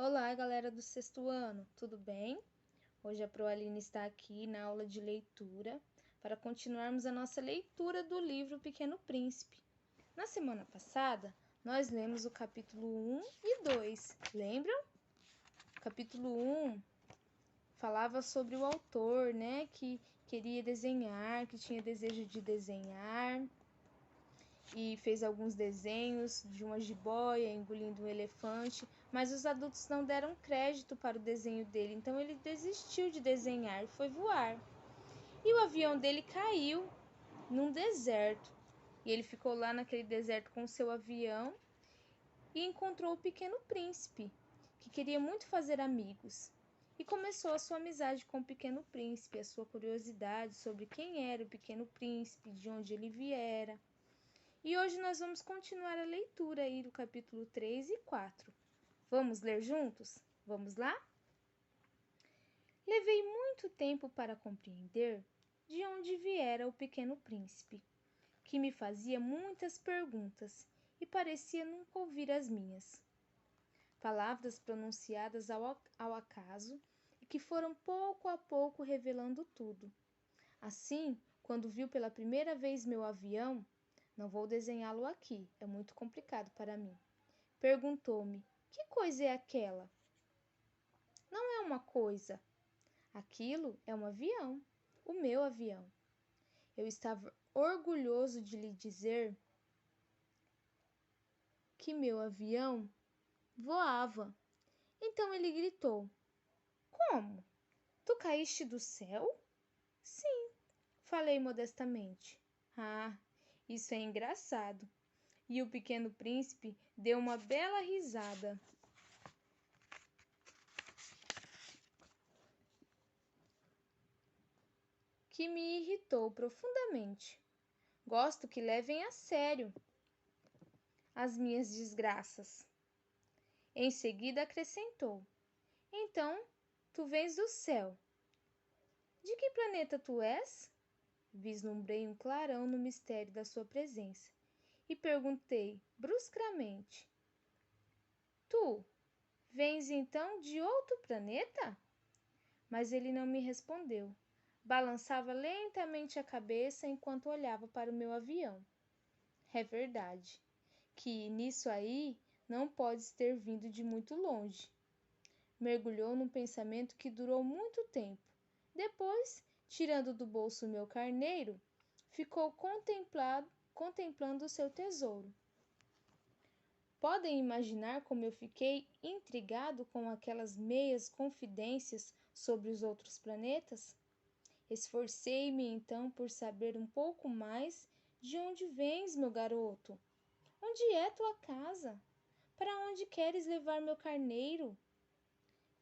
Olá, galera do sexto ano, tudo bem? Hoje a Proaline está aqui na aula de leitura para continuarmos a nossa leitura do livro Pequeno Príncipe. Na semana passada, nós lemos o capítulo 1 e 2, lembram? O capítulo 1 falava sobre o autor, que queria desenhar, que tinha desejo de desenhar, e fez alguns desenhos de uma jiboia engolindo um elefante, mas os adultos não deram crédito para o desenho dele, então ele desistiu de desenhar e foi voar. E o avião dele caiu num deserto, e ele ficou lá naquele deserto com o seu avião e encontrou o Pequeno Príncipe, que queria muito fazer amigos. E começou a sua amizade com o Pequeno Príncipe, a sua curiosidade sobre quem era o Pequeno Príncipe, de onde ele viera. E hoje nós vamos continuar a leitura aí do capítulo 3 e 4. Vamos ler juntos? Vamos lá? Levei muito tempo para compreender de onde viera o Pequeno Príncipe, que me fazia muitas perguntas e parecia nunca ouvir as minhas. Palavras pronunciadas ao acaso e que foram pouco a pouco revelando tudo. Assim, quando viu pela primeira vez meu avião, não vou desenhá-lo aqui, é muito complicado para mim. Perguntou-me: que coisa é aquela? Não é uma coisa. Aquilo é um avião, o meu avião. Eu estava orgulhoso de lhe dizer que meu avião voava. Então ele gritou: como? Tu caíste do céu? Sim, falei modestamente. Ah, isso é engraçado. E o Pequeno Príncipe deu uma bela risada. Que me irritou profundamente. Gosto que levem a sério as minhas desgraças. Em seguida acrescentou: então, tu vens do céu. De que planeta tu és? Vislumbrei um clarão no mistério da sua presença e perguntei bruscamente: tu vens então de outro planeta? Mas ele não me respondeu. Balançava lentamente a cabeça enquanto olhava para o meu avião. É verdade que nisso aí não podes ter vindo de muito longe. Mergulhou num pensamento que durou muito tempo. Depois, tirando do bolso o meu carneiro, ficou contemplando o seu tesouro. Podem imaginar como eu fiquei intrigado com aquelas meias confidências sobre os outros planetas? Esforcei-me então por saber um pouco mais de onde vens, meu garoto. Onde é tua casa? Para onde queres levar meu carneiro?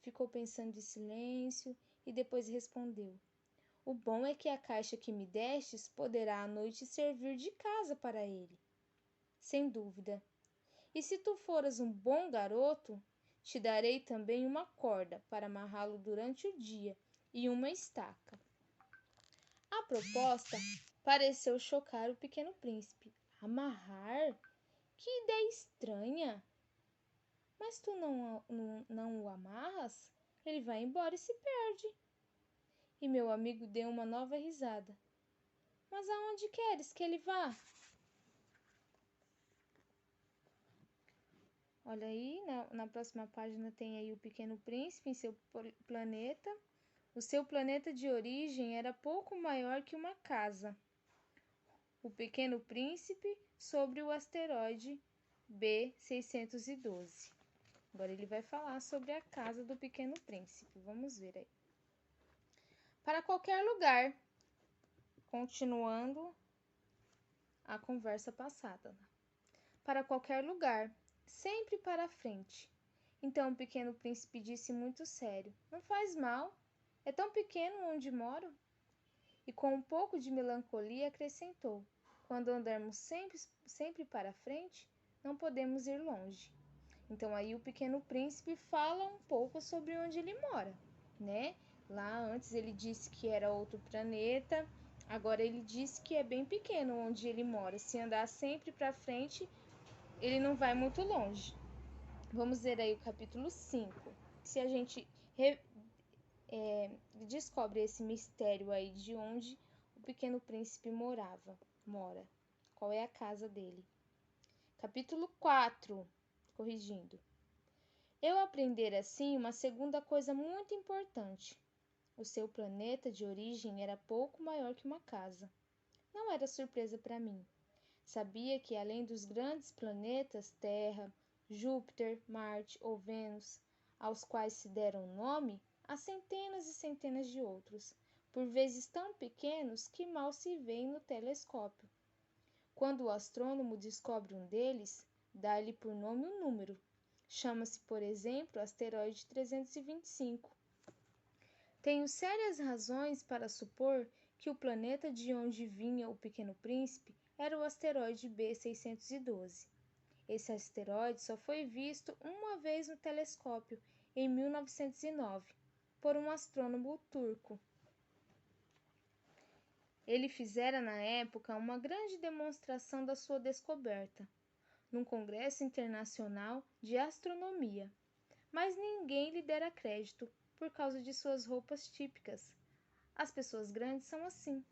Ficou pensando em silêncio e depois respondeu: o bom é que a caixa que me destes poderá à noite servir de casa para ele. Sem dúvida. E se tu foras um bom garoto, te darei também uma corda para amarrá-lo durante o dia e uma estaca. A proposta pareceu chocar o Pequeno Príncipe. Amarrar? Que ideia estranha! Mas tu não o amarras? Ele vai embora e se perde. E meu amigo deu uma nova risada. Mas aonde queres que ele vá? Olha aí, na próxima página tem aí o Pequeno Príncipe em seu planeta. O seu planeta de origem era pouco maior que uma casa. O Pequeno Príncipe sobre o asteroide B612. Agora ele vai falar sobre a casa do Pequeno Príncipe. Vamos ver aí. Para qualquer lugar. Continuando a conversa passada. Para qualquer lugar. Sempre para frente. Então o Pequeno Príncipe disse muito sério: não faz mal. É tão pequeno onde moro. E com um pouco de melancolia acrescentou: quando andarmos sempre para frente, não podemos ir longe. Então aí o Pequeno Príncipe fala um pouco sobre onde ele mora, né? Lá antes ele disse que era outro planeta, agora ele disse que é bem pequeno onde ele mora. Se andar sempre para frente, ele não vai muito longe. Vamos ver aí o capítulo 5. Se a gente descobre esse mistério aí de onde o Pequeno Príncipe mora. Qual é a casa dele? Capítulo 4. Corrigindo. Eu aprender assim uma segunda coisa muito importante. O seu planeta de origem era pouco maior que uma casa. Não era surpresa para mim. Sabia que além dos grandes planetas Terra, Júpiter, Marte ou Vênus, aos quais se deram nome, há centenas e centenas de outros, por vezes tão pequenos que mal se veem no telescópio. Quando o astrônomo descobre um deles, dá-lhe por nome um número. Chama-se, por exemplo, asteroide 325. Tenho sérias razões para supor que o planeta de onde vinha o Pequeno Príncipe era o asteroide B612. Esse asteroide só foi visto uma vez no telescópio, em 1909, por um astrônomo turco. Ele fizera na época uma grande demonstração da sua descoberta, num congresso internacional de astronomia, mas ninguém lhe dera crédito por causa de suas roupas típicas. As pessoas grandes são assim.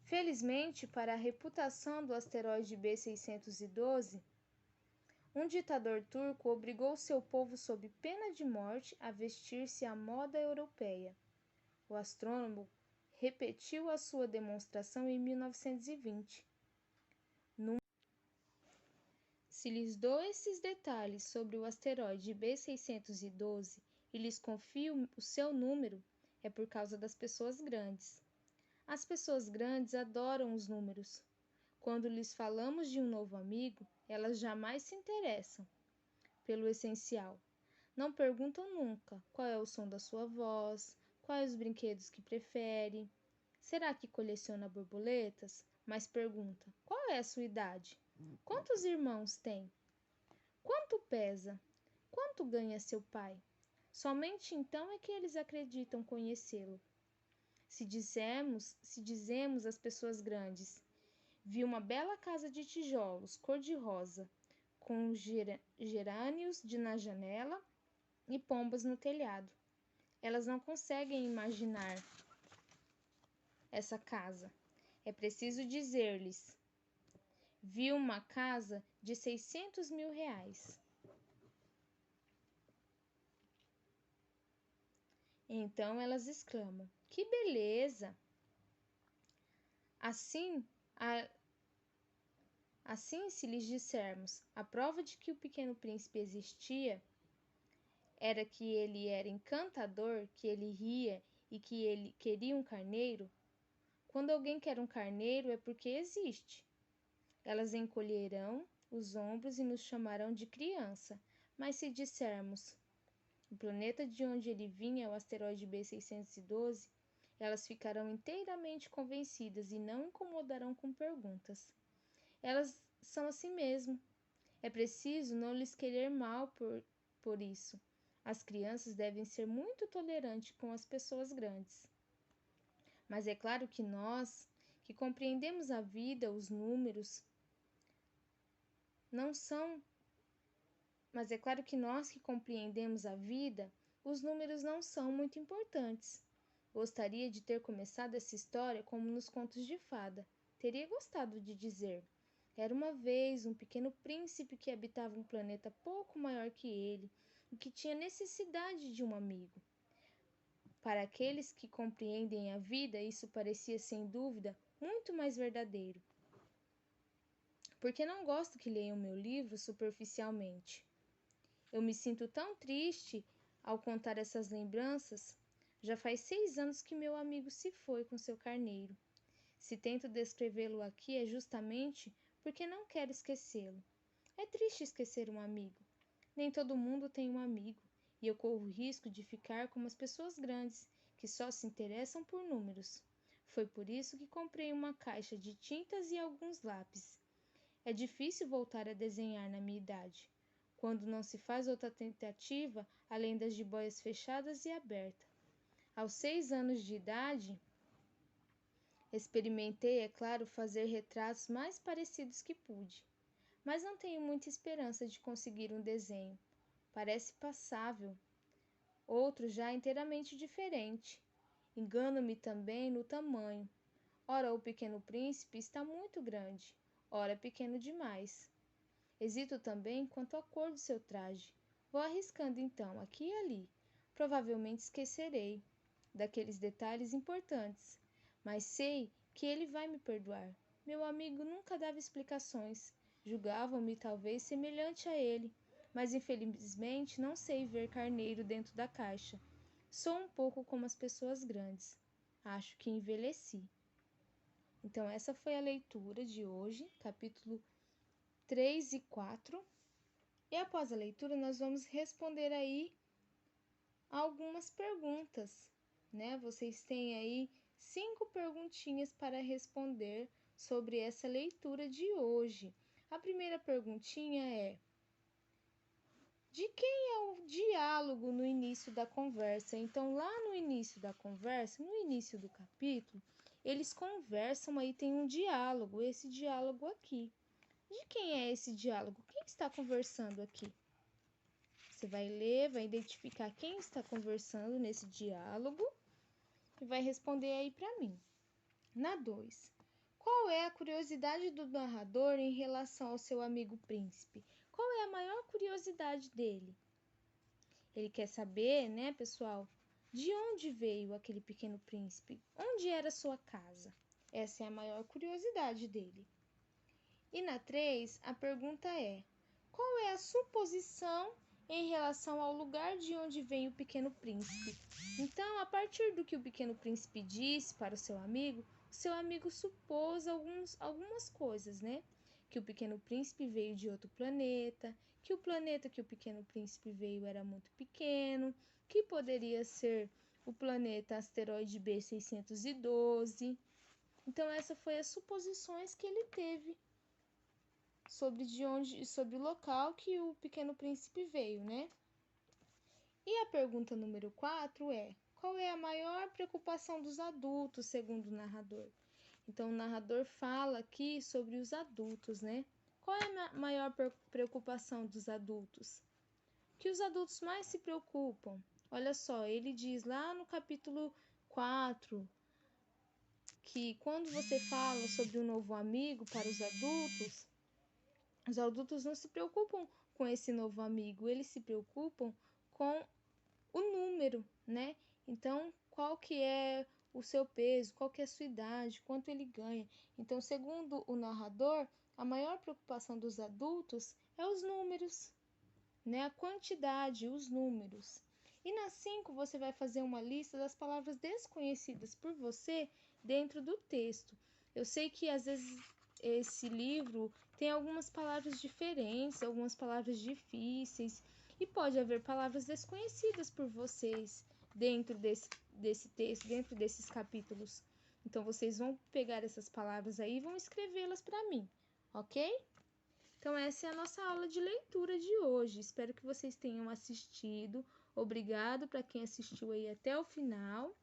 Felizmente, para a reputação do asteroide B612, um ditador turco obrigou seu povo sob pena de morte a vestir-se à moda europeia. O astrônomo repetiu a sua demonstração em 1920. Se lhes dou esses detalhes sobre o asteroide B612 e lhes confio o seu número, é por causa das pessoas grandes. As pessoas grandes adoram os números. Quando lhes falamos de um novo amigo, elas jamais se interessam pelo essencial. Não perguntam nunca qual é o som da sua voz, quais os brinquedos que prefere. Será que coleciona borboletas? Mas pergunta: qual é a sua idade? Quantos irmãos tem? Quanto pesa? Quanto ganha seu pai? Somente então é que eles acreditam conhecê-lo. Se dizemos às pessoas grandes, vi uma bela casa de tijolos, cor-de-rosa, com gerânios na janela e pombas no telhado. Elas não conseguem imaginar essa casa. É preciso dizer-lhes: vi uma casa de 600 mil reais. Então elas exclamam: que beleza! Assim, se lhes dissermos, a prova de que o Pequeno Príncipe existia era que ele era encantador, que ele ria e que ele queria um carneiro. Quando alguém quer um carneiro é porque existe. Elas encolherão os ombros e nos chamarão de criança. Mas se dissermos, o planeta de onde ele vinha é o asteroide B612, elas ficarão inteiramente convencidas e não incomodarão com perguntas. Elas são assim mesmo. É preciso não lhes querer mal por isso. As crianças devem ser muito tolerantes com as pessoas grandes. Mas é claro que nós, que compreendemos a vida, os números, não são muito importantes. Gostaria de ter começado essa história como nos contos de fada. Teria gostado de dizer: era uma vez um pequeno príncipe que habitava um planeta pouco maior que ele e que tinha necessidade de um amigo. Para aqueles que compreendem a vida, isso parecia sem dúvida muito mais verdadeiro. Porque não gosto que leiam meu livro superficialmente. Eu me sinto tão triste ao contar essas lembranças. Já faz 6 anos que meu amigo se foi com seu carneiro. Se tento descrevê-lo aqui é justamente porque não quero esquecê-lo. É triste esquecer um amigo. Nem todo mundo tem um amigo, e eu corro o risco de ficar como as pessoas grandes, que só se interessam por números. Foi por isso que comprei uma caixa de tintas e alguns lápis. É difícil voltar a desenhar na minha idade, quando não se faz outra tentativa além das jiboias fechadas e abertas. Aos 6 anos de idade, experimentei, é claro, fazer retratos mais parecidos que pude. mas não tenho muita esperança de conseguir um desenho. Parece passável. Outro já inteiramente diferente. Engano-me também no tamanho. Ora, o Pequeno Príncipe está muito grande, ora pequeno demais. Hesito também quanto à cor do seu traje. Vou arriscando então, aqui e ali. Provavelmente esquecerei daqueles detalhes importantes, mas sei que ele vai me perdoar. Meu amigo nunca dava explicações. Julgavam-me talvez semelhante a ele, mas infelizmente não sei ver carneiro dentro da caixa. Sou um pouco como as pessoas grandes. Acho que envelheci. Então, essa foi a leitura de hoje, capítulo 3 e 4. E após a leitura, nós vamos responder aí algumas perguntas, né? Vocês têm aí 5 perguntinhas para responder sobre essa leitura de hoje. A primeira perguntinha é: de quem é o diálogo no início da conversa? Então, lá no início da conversa, no início do capítulo, eles conversam aí, tem um diálogo, esse diálogo aqui. De quem é esse diálogo? Quem está conversando aqui? Você vai ler, vai identificar quem está conversando nesse diálogo e vai responder aí para mim. Na 2. Qual é a curiosidade do narrador em relação ao seu amigo príncipe? Qual é a maior curiosidade dele? Ele quer saber, né, pessoal, de onde veio aquele pequeno príncipe? Onde era sua casa? Essa é a maior curiosidade dele. E na 3, a pergunta é: qual é a suposição em relação ao lugar de onde vem o pequeno príncipe? Então, a partir do que o pequeno príncipe disse para o seu amigo supôs algumas coisas, né? Que o pequeno príncipe veio de outro planeta, que o planeta que o pequeno príncipe veio era muito pequeno, que poderia ser o planeta asteroide B612. Então, essa foi as suposições que ele teve sobre o local que o pequeno príncipe veio, né? E a pergunta número 4 é: qual é a maior preocupação dos adultos, segundo o narrador? Então, o narrador fala aqui sobre os adultos, né? Qual é a maior preocupação dos adultos? O que os adultos mais se preocupam? Olha só, ele diz lá no capítulo 4 que quando você fala sobre um novo amigo para os adultos não se preocupam com esse novo amigo, eles se preocupam com o número, né? Então, qual que é o seu peso, qual que é a sua idade, quanto ele ganha. Então, segundo o narrador, a maior preocupação dos adultos é os números, né? A quantidade, os números. E na 5 você vai fazer uma lista das palavras desconhecidas por você dentro do texto. Eu sei que às vezes esse livro tem algumas palavras diferentes, algumas palavras difíceis, e pode haver palavras desconhecidas por vocês dentro desse texto, dentro desses capítulos. Então, vocês vão pegar essas palavras aí e vão escrevê-las para mim, ok? Então, essa é a nossa aula de leitura de hoje. Espero que vocês tenham assistido. Obrigado para quem assistiu aí até o final.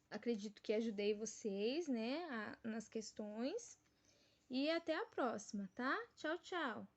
Acredito que ajudei vocês, né, nas questões. E até a próxima, tá? Tchau, tchau!